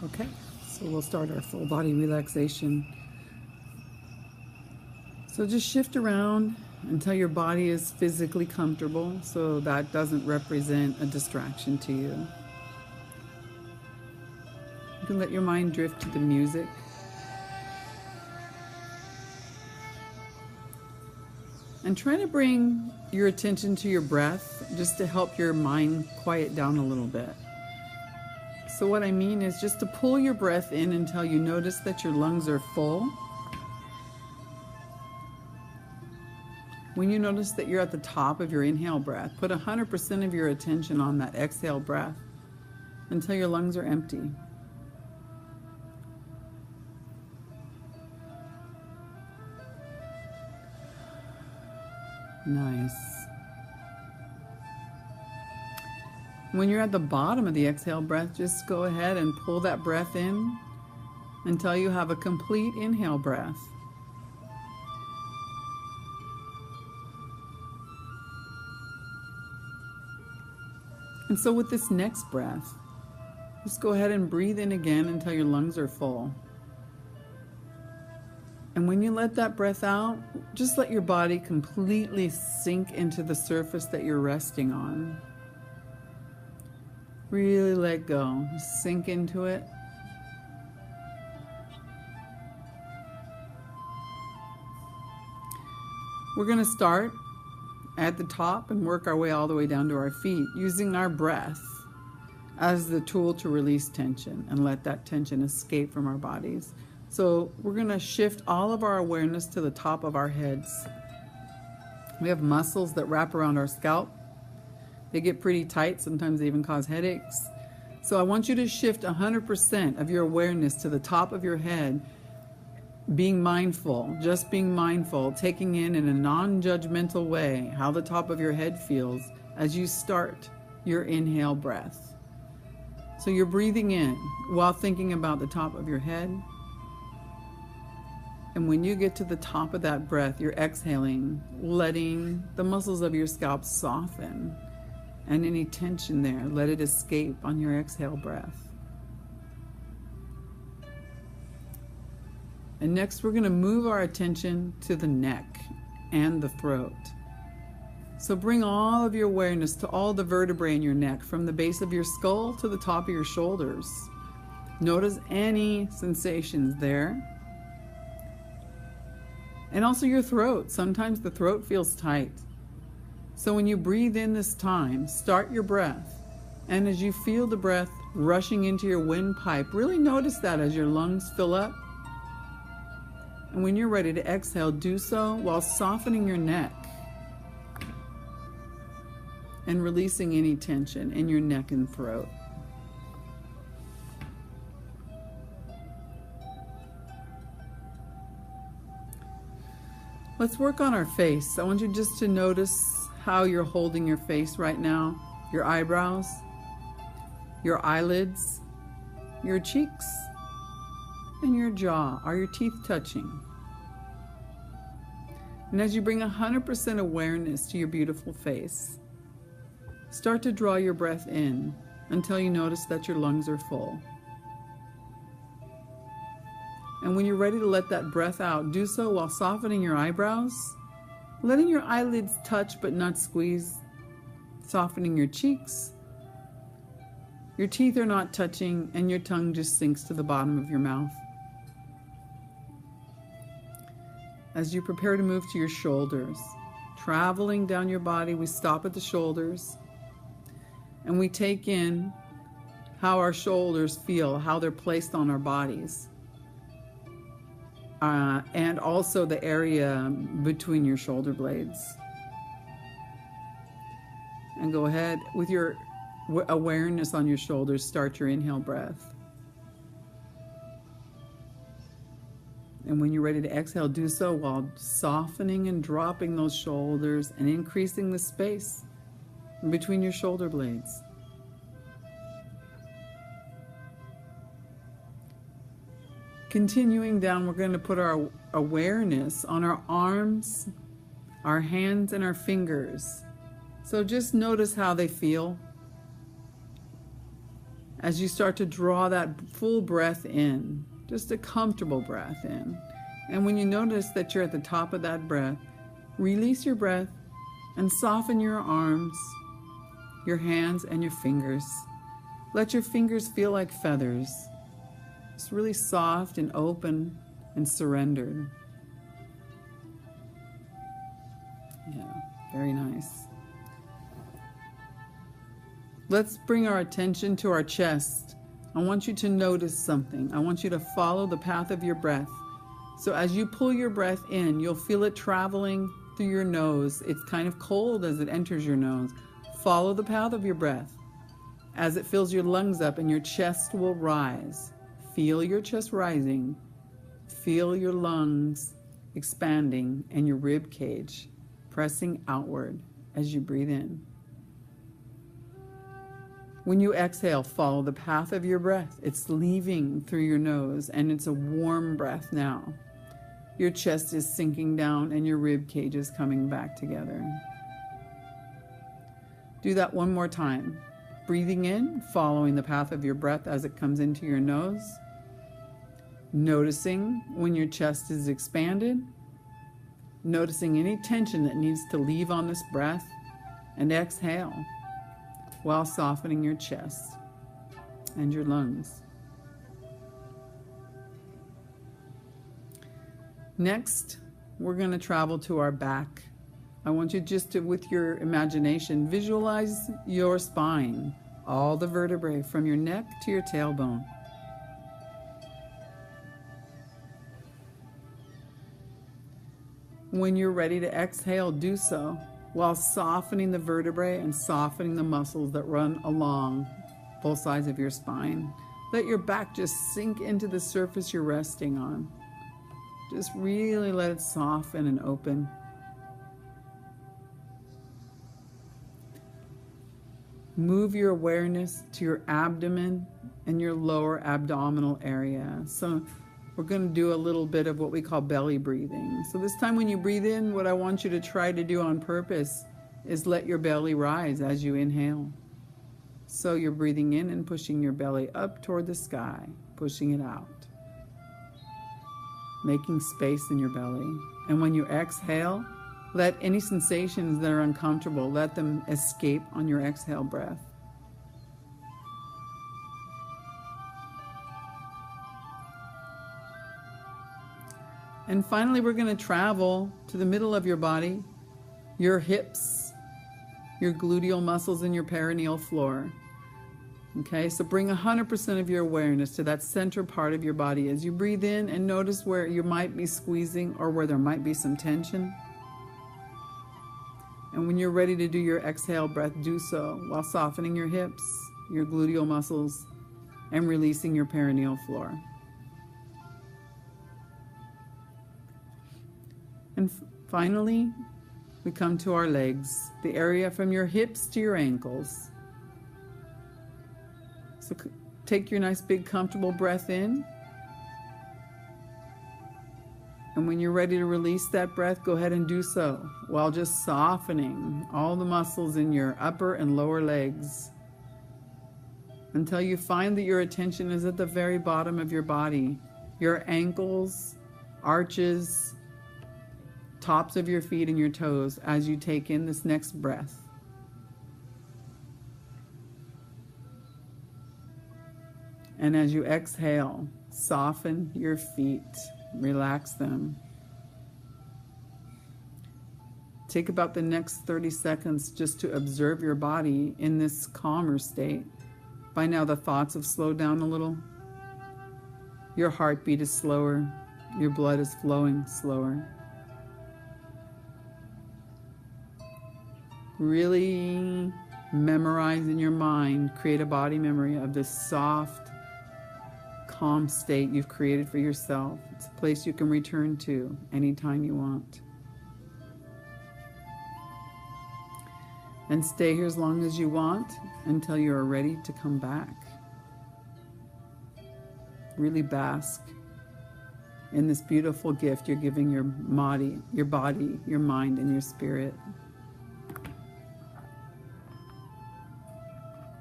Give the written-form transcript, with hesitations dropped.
Okay, so we'll start our full body relaxation. So just shift around until your body is physically comfortable, so that doesn't represent a distraction to you. You can let your mind drift to the music. And try to bring your attention to your breath just to help your mind quiet down a little bit. So what I mean is just to pull your breath in until you notice that your lungs are full. When you notice that you're at the top of your inhale breath, put 100% of your attention on that exhale breath until your lungs are empty. Nice. When you're at the bottom of the exhale breath, just go ahead and pull that breath in until you have a complete inhale breath. And so with this next breath, just go ahead and breathe in again until your lungs are full. And when you let that breath out, just let your body completely sink into the surface that you're resting on. Really let go. Sink into it. We're going to start at the top and work our way all the way down to our feet, using our breath as the tool to release tension and let that tension escape from our bodies. So we're going to shift all of our awareness to the top of our heads. We have muscles that wrap around our scalp. They get pretty tight. Sometimes they even cause headaches. So I want you to shift 100% of your awareness to the top of your head, being mindful, just being mindful, taking in a non-judgmental way how the top of your head feels as you start your inhale breath. So you're breathing in while thinking about the top of your head. And when you get to the top of that breath, you're exhaling, letting the muscles of your scalp soften, and any tension there, let it escape on your exhale breath. And next, we're going to move our attention to the neck and the throat. So bring all of your awareness to all the vertebrae in your neck, from the base of your skull to the top of your shoulders. Notice any sensations there. And also your throat. Sometimes the throat feels tight. So when you breathe in this time, start your breath. And as you feel the breath rushing into your windpipe, really notice that as your lungs fill up. And when you're ready to exhale, do so while softening your neck and releasing any tension in your neck and throat. Let's work on our face. I want you just to notice how you're holding your face right now, your eyebrows, your eyelids, your cheeks, and your jaw. Are your teeth touching? And as you bring 100% awareness to your beautiful face, start to draw your breath in until you notice that your lungs are full. And when you're ready to let that breath out, do so while softening your eyebrows, letting your eyelids touch but not squeeze, softening your cheeks. Your teeth are not touching, and your tongue just sinks to the bottom of your mouth. As you prepare to move to your shoulders, traveling down your body, we stop at the shoulders, and we take in how our shoulders feel, how they're placed on our bodies. And also the area between your shoulder blades. And go ahead with your awareness on your shoulders, start your inhale breath. And when you're ready to exhale, do so while softening and dropping those shoulders and increasing the space in between your shoulder blades. Continuing down, we're going to put our awareness on our arms, our hands, and our fingers. So just notice how they feel. as you start to draw that full breath in, just a comfortable breath in. And when you notice that you're at the top of that breath, release your breath and soften your arms, your hands, and your fingers. Let your fingers feel like feathers. It's really soft and open and surrendered. Yeah, very nice. Let's bring our attention to our chest. I want you to notice something. I want you to follow the path of your breath. So as you pull your breath in, you'll feel it traveling through your nose. It's kind of cold as it enters your nose. Follow the path of your breath as it fills your lungs up, and your chest will rise. Feel your chest rising. Feel your lungs expanding and your rib cage pressing outward as you breathe in. When you exhale, follow the path of your breath. It's leaving through your nose, and it's a warm breath now. Your chest is sinking down and your rib cage is coming back together. Do that one more time. Breathing in, following the path of your breath as it comes into your nose. Noticing when your chest is expanded. Noticing any tension that needs to leave on this breath. And exhale while softening your chest and your lungs. Next, we're going to travel to our back. I want you just to, with your imagination, visualize your spine, all the vertebrae from your neck to your tailbone. When you're ready to exhale, do so while softening the vertebrae and softening the muscles that run along both sides of your spine. Let your back just sink into the surface you're resting on. Just really let it soften and open. Move your awareness to your abdomen and your lower abdominal area. So we're going to do a little bit of what we call belly breathing. So this time when you breathe in, what I want you to try to do on purpose is let your belly rise as you inhale. So you're breathing in and pushing your belly up toward the sky, pushing it out, making space in your belly. And when you exhale, let any sensations that are uncomfortable, let them escape on your exhale breath. And finally, we're going to travel to the middle of your body, your hips, your gluteal muscles, and your perineal floor. Okay, so bring 100% of your awareness to that center part of your body as you breathe in, and notice where you might be squeezing or where there might be some tension. And when you're ready to do your exhale breath, do so while softening your hips, your gluteal muscles, and releasing your perineal floor. And finally, we come to our legs, the area from your hips to your ankles. So take your nice big comfortable breath in. And when you're ready to release that breath, go ahead and do so while just softening all the muscles in your upper and lower legs until you find that your attention is at the very bottom of your body, your ankles, arches, tops of your feet and your toes as you take in this next breath. And as you exhale, soften your feet, relax them. Take about the next 30 seconds just to observe your body in this calmer state. By now the thoughts have slowed down a little. Your heartbeat is slower. Your blood is flowing slower. Really memorize in your mind, create a body memory of this soft, calm state you've created for yourself. It's a place you can return to anytime you want. And stay here as long as you want until you are ready to come back. Really bask in this beautiful gift you're giving your body, your mind, and your spirit.